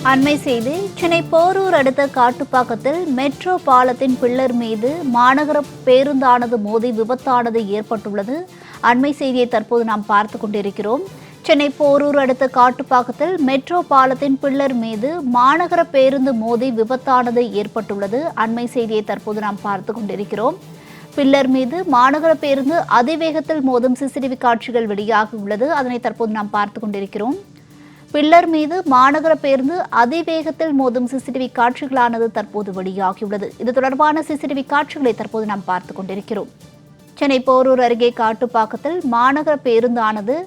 அண்மை செய்தி சென்னை போரூர் அடுத்த காட்டுப்பாக்கத்தில் மெட்ரோ பாலத்தின் பில்லர் மீது மாநகர பேருந்தானது மோதி விபத்தானது ஏற்பட்டுள்ளது. அண்மை செய்தியை தற்போது நாம் பார்த்து கொண்டிருக்கிறோம். சென்னை போரூர் அடுத்த காட்டுப்பாக்கத்தில் மெட்ரோ பாலத்தின் பில்லர் மீது மாநகர பேருந்து மோதி விபத்தானது ஏற்பட்டுள்ளது. அண்மை செய்தியை தற்போது நாம் பார்த்து கொண்டிருக்கிறோம். பில்லர் மீது மாநகர பேருந்து அதிவேகத்தில் மோதும் சிசிடிவி காட்சிகள் வெளியாகியுள்ளது. அதனை தற்போது நாம் பார்த்து கொண்டிருக்கிறோம். பில்லர் மீது மாநகர பேருந்து அதிவேகத்தில் மோதும் சிசிடிவி காட்சிகளானது தற்போது வெளியாகியுள்ளது. இது தொடர்பான சிசிடிவி காட்சிகளை தற்போது நாம் பார்த்துக் கொண்டிருக்கிறோம். சென்னை போரூர் அருகே காட்டுப்பாக்கத்தில் மாநகர பேருந்தானது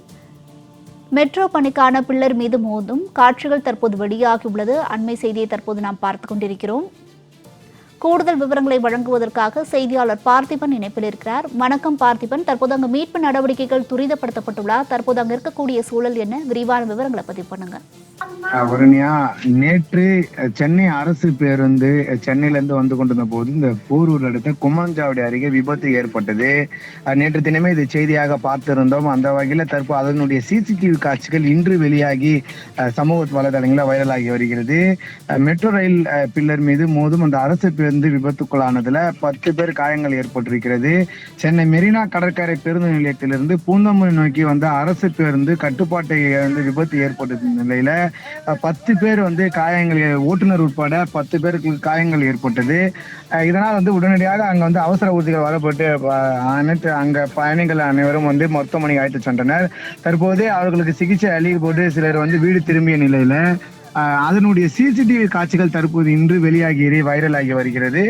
மெட்ரோ பணிக்கான பில்லர் மீது மோதும் காட்சிகள் தற்போது வெளியாகியுள்ளது. அண்மை செய்தியை தற்போது நாம் பார்த்துக் கொண்டிருக்கிறோம். கூடுதல் விவரங்களை வழங்குவதற்காக செய்தியாளர் பார்த்திபன் இணைப்பில் இருக்கிறார். வணக்கம் பார்த்திபன், தற்போது அங்கு மீட்பு நடவடிக்கைகள் துரிதப்படுத்தப்பட்டுள்ளா? தற்போது அங்கு இருக்கக்கூடிய சூழல் என்ன? விரிவான விவரங்களை பதிவு பண்ணுங்க. வருணியா, நேற்று சென்னை அரசு பேருந்து சென்னையிலிருந்து வந்து கொண்டிருந்த போது இந்த போரூர் அடுத்த கும்மஞ்சாவடி அருகே விபத்து ஏற்பட்டது. நேற்று தினமே இது செய்தியாக பார்த்திருந்தோம். அந்த வகையில் தற்போது அதனுடைய சிசிடிவி காட்சிகள் இன்று வெளியாகி சமூக வலைதளங்களில் வைரலாகி வருகிறது. மெட்ரோ ரயில் பில்லர் மீது மோதும் அந்த அரசு பேருந்து விபத்துக்குள்ளானதுல 10 பேர் காயங்கள் ஏற்பட்டிருக்கிறது. சென்னை மெரினா கடற்கரை பேருந்து நிலையத்திலிருந்து பூந்தமல்லி நோக்கி வந்த அரசு பேருந்து கட்டுப்பாட்டை இழந்து விபத்து ஏற்பட்ட நிலையில 10 பேர் காயங்கள், ஓட்டுநர் உட்பட 10 பேருக்கு காயங்கள் ஏற்பட்டது. இதனால் உடனடியாக அங்க அவசர ஊர்திகள் வரப்பட்டு அனைத்து அங்க பயணிகள் அனைவரும் மருத்துவமனைக்கு அழைத்து சென்றனர். தற்போது அவர்களுக்கு சிகிச்சை அளிக்கப்பட்டு சிலர் வீடு திரும்பிய நிலையில அதனுடைய சிசிடிவி காட்சிகள் தற்போது இன்று வெளியாகி வைரலாகி வருகிறது.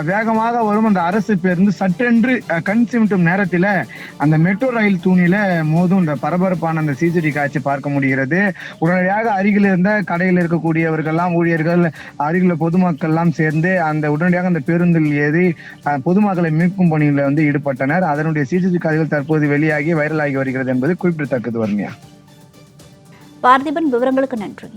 வேகமாக வரும் அந்த அரசு பேருந்து சற்றென்று கண் சிமிட்டும் நேரத்தில் அந்த மெட்ரோ ரயில் தூணில மோதும் இந்த பரபரப்பான அந்த சிசிடிவி காட்சி பார்க்க முடிகிறது. உடனடியாக அருகில் இருந்த கடையில் இருக்கக்கூடியவர்கள்லாம், ஊழியர்கள், அருகில் பொதுமக்கள் எல்லாம் சேர்ந்து உடனடியாக அந்த பேருந்தில் ஏறி பொதுமக்களை மீட்கும் பணியில் ஈடுபட்டனர். அதனுடைய சிசிடிவி காட்சிகள் தற்போது வெளியாகி வைரலாகி வருகிறது என்பது குறிப்பிடத்தக்கது. வருமையா பார்த்திபன், விவரங்களுக்கு நன்றி.